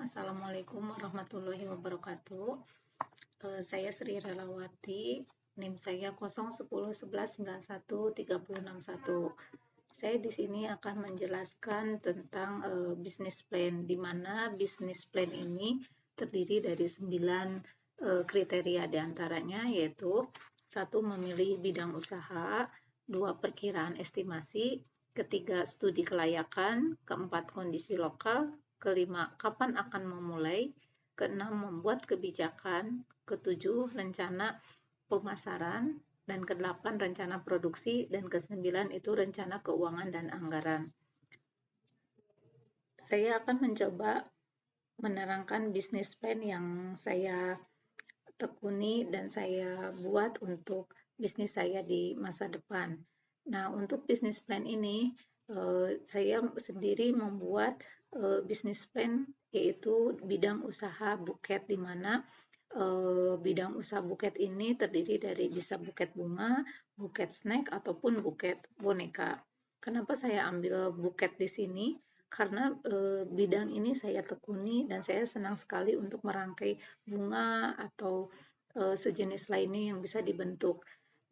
Assalamualaikum warahmatullahi wabarakatuh. Saya Sri Relawati, NIM saya 01011913061. Saya di sini akan menjelaskan tentang business plan, di mana business plan ini terdiri dari 9 kriteria diantaranya, yaitu 1. Memilih bidang usaha, 2. Perkiraan estimasi, ketiga studi kelayakan, keempat kondisi lokal, kelima kapan akan memulai, keenam membuat kebijakan, ketujuh rencana pemasaran, dan kedelapan rencana produksi, dan kesembilan itu rencana keuangan dan anggaran. Saya akan mencoba menerangkan bisnis plan yang saya tekuni dan saya buat untuk bisnis saya di masa depan. Nah, untuk bisnis plan ini, saya sendiri membuat bisnis plan yaitu bidang usaha buket, di mana bidang usaha buket ini terdiri dari bisa buket bunga, buket snack, ataupun buket boneka. Kenapa saya ambil buket di sini? Karena bidang ini saya tekuni dan saya senang sekali untuk merangkai bunga atau sejenis lainnya yang bisa dibentuk.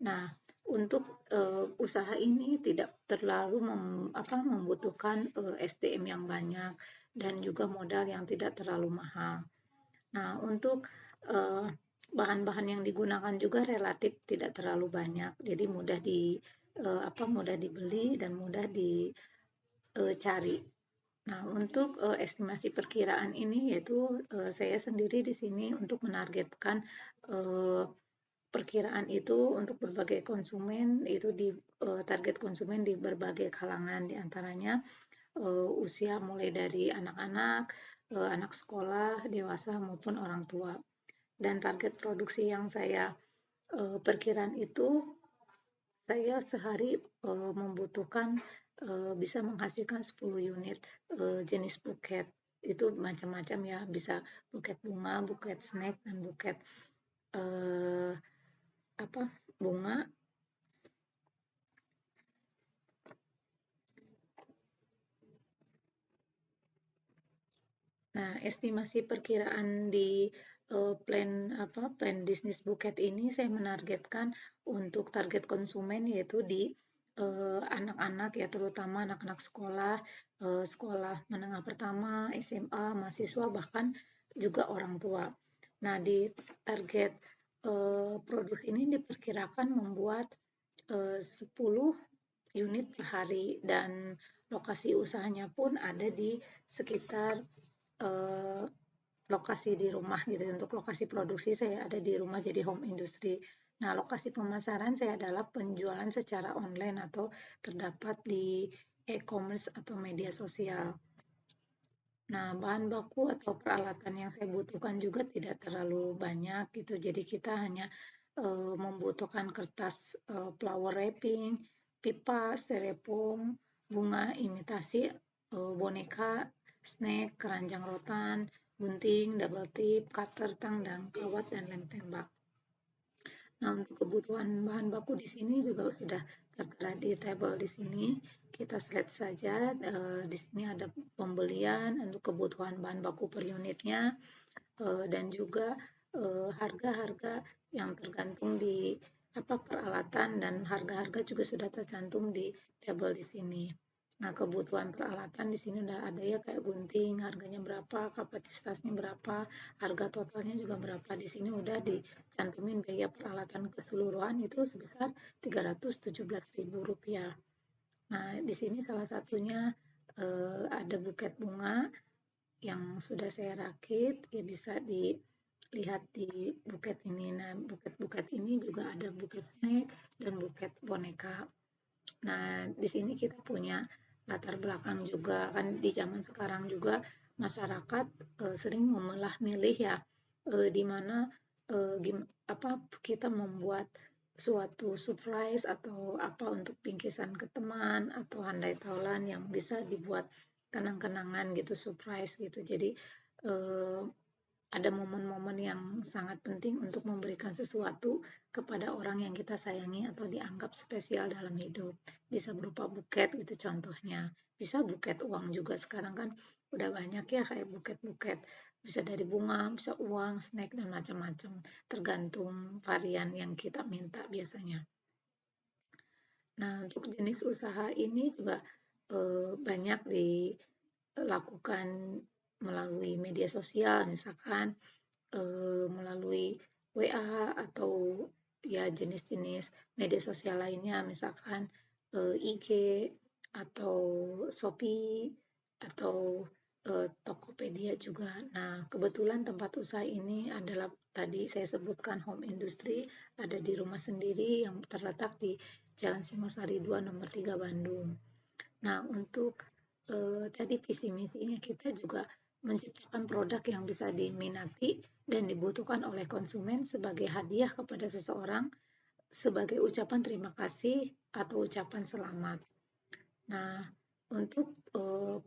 Nah, untuk usaha ini tidak terlalu membutuhkan SDM yang banyak dan juga modal yang tidak terlalu mahal. Nah, untuk bahan-bahan yang digunakan juga relatif tidak terlalu banyak, jadi mudah dibeli dan mudah dicari. Nah, untuk estimasi perkiraan ini yaitu saya sendiri di sini untuk menargetkan perkiraan itu untuk berbagai konsumen, itu di target konsumen di berbagai kalangan, diantaranya usia mulai dari anak-anak, anak sekolah, dewasa maupun orang tua. Dan target produksi yang saya perkiraan itu, saya sehari membutuhkan bisa menghasilkan 10 unit jenis buket. Itu macam-macam ya, bisa buket bunga, buket snack, dan buket bunga. Nah, estimasi perkiraan di plan bisnis buket ini saya menargetkan untuk target konsumen yaitu di anak-anak ya, terutama anak-anak sekolah, sekolah menengah pertama, SMA, mahasiswa, bahkan juga orang tua. Nah, di target produk ini diperkirakan membuat 10 unit per hari dan lokasi usahanya pun ada di sekitar lokasi di rumah gitu. Untuk lokasi produksi saya ada di rumah, jadi home industry. Nah, lokasi pemasaran saya adalah penjualan secara online atau terdapat di e-commerce atau media sosial. Nah, bahan baku atau peralatan yang saya butuhkan juga tidak terlalu banyak gitu. Jadi kita hanya membutuhkan kertas flower wrapping, pipa, styrofoam, bunga imitasi, boneka, snack, keranjang rotan, gunting, double tip, cutter, tang, dan kawat, dan lem tembak. Nah, untuk kebutuhan bahan baku di sini juga sudah tertera di tabel di sini. Kita slide saja. Di sini ada pembelian untuk kebutuhan bahan baku per unitnya dan juga harga-harga yang tergantung di peralatan, dan harga-harga juga sudah tercantum di tabel di sini. Nah, kebutuhan peralatan di sini udah ada ya, kayak gunting, harganya berapa, kapasitasnya berapa, harga totalnya juga berapa. Di sini udah dicantumin biaya peralatan keseluruhan itu sebesar Rp317.000. Nah, di sini salah satunya ada buket bunga yang sudah saya rakit, ya bisa dilihat di buket ini. Nah, buket-buket ini juga ada buket snack dan buket boneka. Nah, di sini kita punya latar belakang juga, kan di zaman sekarang juga masyarakat sering memilah milih ya, di mana kita membuat suatu surprise atau apa untuk bingkisan ke teman atau handai taulan yang bisa dibuat kenang-kenangan gitu, surprise gitu. Jadi ada momen-momen yang sangat penting untuk memberikan sesuatu kepada orang yang kita sayangi atau dianggap spesial dalam hidup. Bisa berupa buket gitu contohnya. Bisa buket uang juga sekarang kan udah banyak ya kayak buket-buket. Bisa dari bunga, bisa uang, snack, dan macam-macam. Tergantung varian yang kita minta biasanya. Nah, untuk jenis usaha ini juga banyak dilakukan melalui media sosial, misalkan melalui WA atau ya jenis-jenis media sosial lainnya, misalkan IG atau Shopee atau Tokopedia juga. Nah, kebetulan tempat usaha ini adalah tadi saya sebutkan home industry, ada di rumah sendiri yang terletak di Jalan Singosari 2 nomor 3 Bandung. Nah, untuk tadi visi misinya kita juga menciptakan produk yang bisa diminati dan dibutuhkan oleh konsumen sebagai hadiah kepada seseorang sebagai ucapan terima kasih atau ucapan selamat. Nah, untuk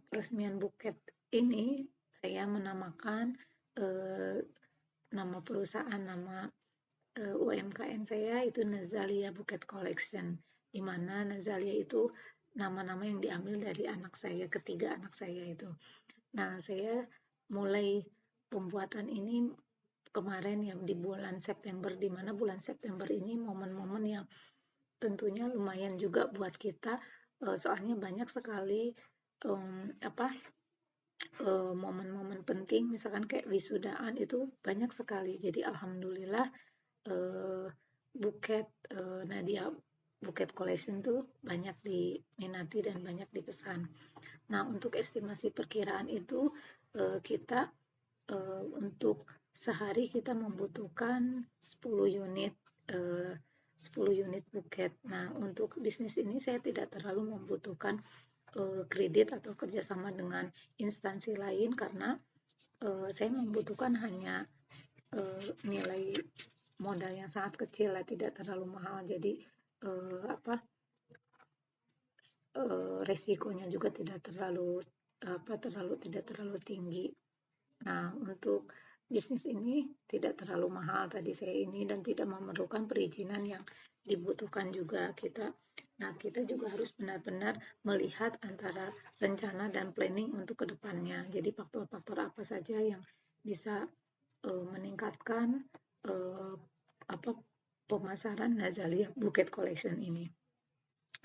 peresmian buket ini saya menamakan nama perusahaan, nama UMKM saya itu Nazalia Buket Collection, di mana Nazalia itu nama-nama yang diambil dari anak saya, ketiga anak saya itu. Nah, saya mulai pembuatan ini kemarin ya di bulan September, di mana bulan September ini momen-momen yang tentunya lumayan juga buat kita, soalnya banyak sekali apa momen-momen penting, misalkan kayak wisudaan itu banyak sekali. Jadi alhamdulillah eh, buket Nadia Buket Collection tuh banyak diminati dan banyak dipesan. Nah, untuk estimasi perkiraan itu kita untuk sehari kita membutuhkan 10 unit eh, 10 unit buket. Nah, untuk bisnis ini saya tidak terlalu membutuhkan kredit atau kerjasama dengan instansi lain karena saya membutuhkan hanya nilai modal yang sangat kecil lah, tidak terlalu mahal. Jadi apa resikonya juga tidak terlalu tinggi. Nah, untuk bisnis ini tidak terlalu mahal tadi saya ini dan tidak memerlukan perizinan yang dibutuhkan juga kita. Nah, kita juga harus benar-benar melihat antara rencana dan planning untuk kedepannya. Jadi faktor-faktor apa saja yang bisa meningkatkan uh, apa pemasaran Nazalia Buket Collection ini.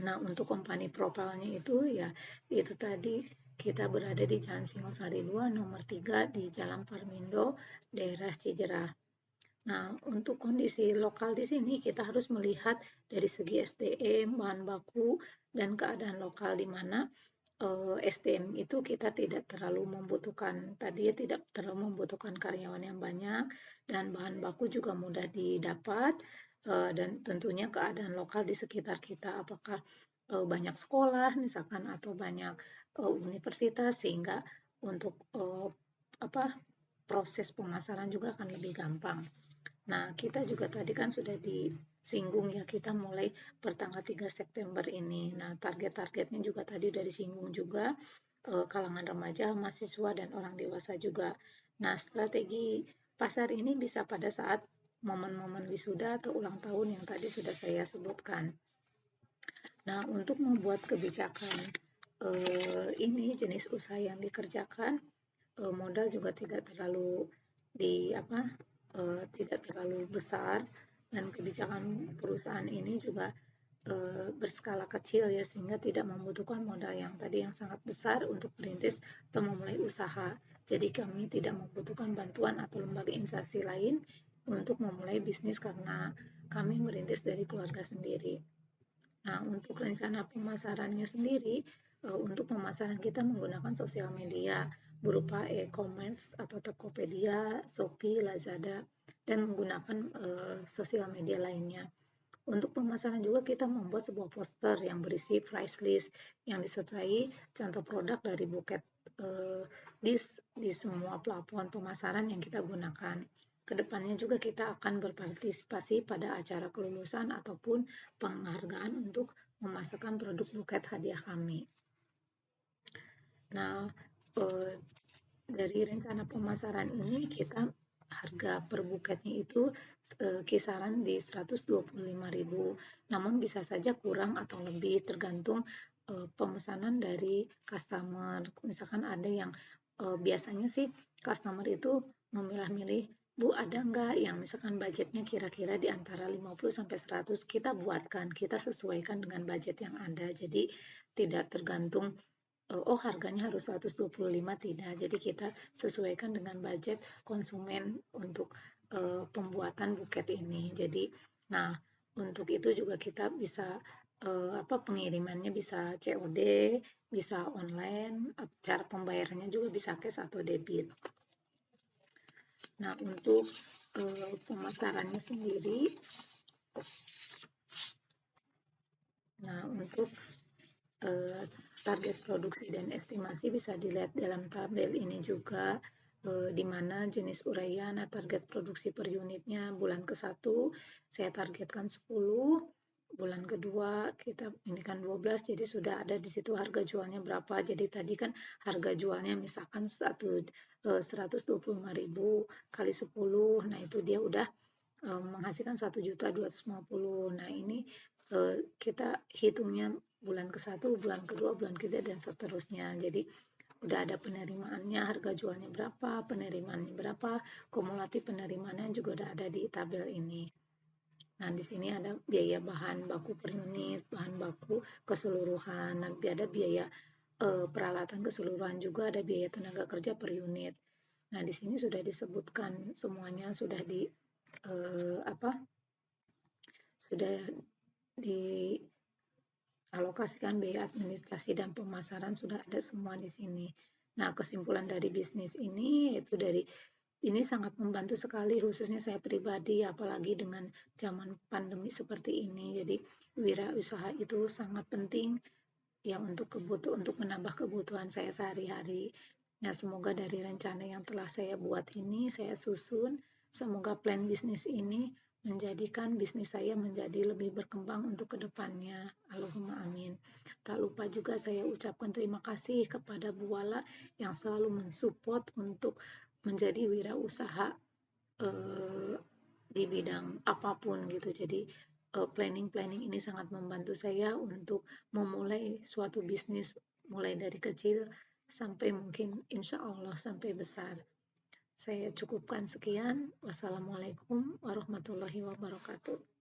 Nah, untuk company profile-nya itu ya itu tadi kita berada di Jalan Singosari 2 nomor 3 di Jalan Parmindo, daerah Cijerah. Nah, untuk kondisi lokal di sini kita harus melihat dari segi SDM, bahan baku, dan keadaan lokal di mana SDM itu kita tidak terlalu membutuhkan, tadi tidak terlalu membutuhkan karyawan yang banyak, dan bahan baku juga mudah didapat, dan tentunya keadaan lokal di sekitar kita, apakah banyak sekolah misalkan atau banyak universitas sehingga untuk apa proses pemasaran juga akan lebih gampang. Nah, kita juga tadi kan sudah disinggung ya, kita mulai pertanggal 3 September ini. Nah, target-targetnya juga tadi udah disinggung juga, kalangan remaja, mahasiswa, dan orang dewasa juga. Nah, strategi pasar ini bisa pada saat momen-momen wisuda atau ulang tahun yang tadi sudah saya sebutkan. Nah, untuk membuat kebijakan ini jenis usaha yang dikerjakan, modal juga tidak terlalu tidak terlalu besar dan kebijakan perusahaan ini juga berskala kecil ya sehingga tidak membutuhkan modal yang tadi yang sangat besar untuk merintis atau memulai usaha. Jadi kami tidak membutuhkan bantuan atau lembaga instansi lain untuk memulai bisnis karena kami merintis dari keluarga sendiri. Nah, untuk rencana pemasarannya sendiri, untuk pemasaran kita menggunakan sosial media berupa e-commerce atau Tokopedia, Shopee, Lazada, dan menggunakan sosial media lainnya. Untuk pemasaran juga kita membuat sebuah poster yang berisi price list yang disertai contoh produk dari buket eh, di semua platform pemasaran yang kita gunakan. Kedepannya juga kita akan berpartisipasi pada acara kelulusan ataupun penghargaan untuk memasarkan produk buket hadiah kami. Nah, dari rencana pemasaran ini kita harga per buketnya itu kisaran di 125.000. Namun bisa saja kurang atau lebih tergantung pemesanan dari customer. Misalkan ada yang biasanya sih customer itu memilah-milih, Bu, ada nggak yang misalkan budgetnya kira-kira di antara 50 sampai 100, kita buatkan, kita sesuaikan dengan budget yang ada. Jadi tidak tergantung oh harganya harus 125, tidak. Jadi kita sesuaikan dengan budget konsumen untuk pembuatan buket ini. Jadi nah, untuk itu juga kita bisa pengirimannya bisa COD, bisa online, cara pembayarannya juga bisa cash atau debit. Nah, untuk pemasarannya sendiri, nah untuk target produksi dan estimasi bisa dilihat dalam tabel ini juga, di mana jenis uraian, target produksi per unitnya bulan ke-1 saya targetkan 10, bulan kedua kita ini kan 12, jadi sudah ada di situ harga jualnya berapa. Jadi tadi kan harga jualnya misalkan 125.000 kali 10, nah itu dia udah menghasilkan 1.250.000. Nah ini kita hitungnya bulan ke-1, bulan kedua, bulan ketiga, dan seterusnya. Jadi udah ada penerimaannya, harga jualnya berapa, penerimaannya berapa, kumulatif penerimaannya juga udah ada di tabel ini. Nah, di sini ada biaya bahan baku per unit, bahan baku keseluruhan, nanti ada biaya peralatan keseluruhan juga, ada biaya tenaga kerja per unit. Nah, di sini sudah disebutkan semuanya, sudah di sudah dialokasikan biaya administrasi dan pemasaran, sudah ada semua di sini. Nah, kesimpulan dari bisnis ini yaitu ini sangat membantu sekali, khususnya saya pribadi, apalagi dengan zaman pandemi seperti ini. Jadi wirausaha itu sangat penting ya untuk menambah kebutuhan saya sehari-hari. Nah, semoga dari rencana yang telah saya buat ini, saya susun, semoga plan bisnis ini menjadikan bisnis saya menjadi lebih berkembang untuk kedepannya. Allahumma amin. Tak lupa juga saya ucapkan terima kasih kepada Bu Wala yang selalu mensupport untuk menjadi wirausaha di bidang apapun gitu. Jadi planning ini sangat membantu saya untuk memulai suatu bisnis mulai dari kecil sampai mungkin insya Allah sampai besar. Saya cukupkan sekian. Wassalamualaikum warahmatullahi wabarakatuh.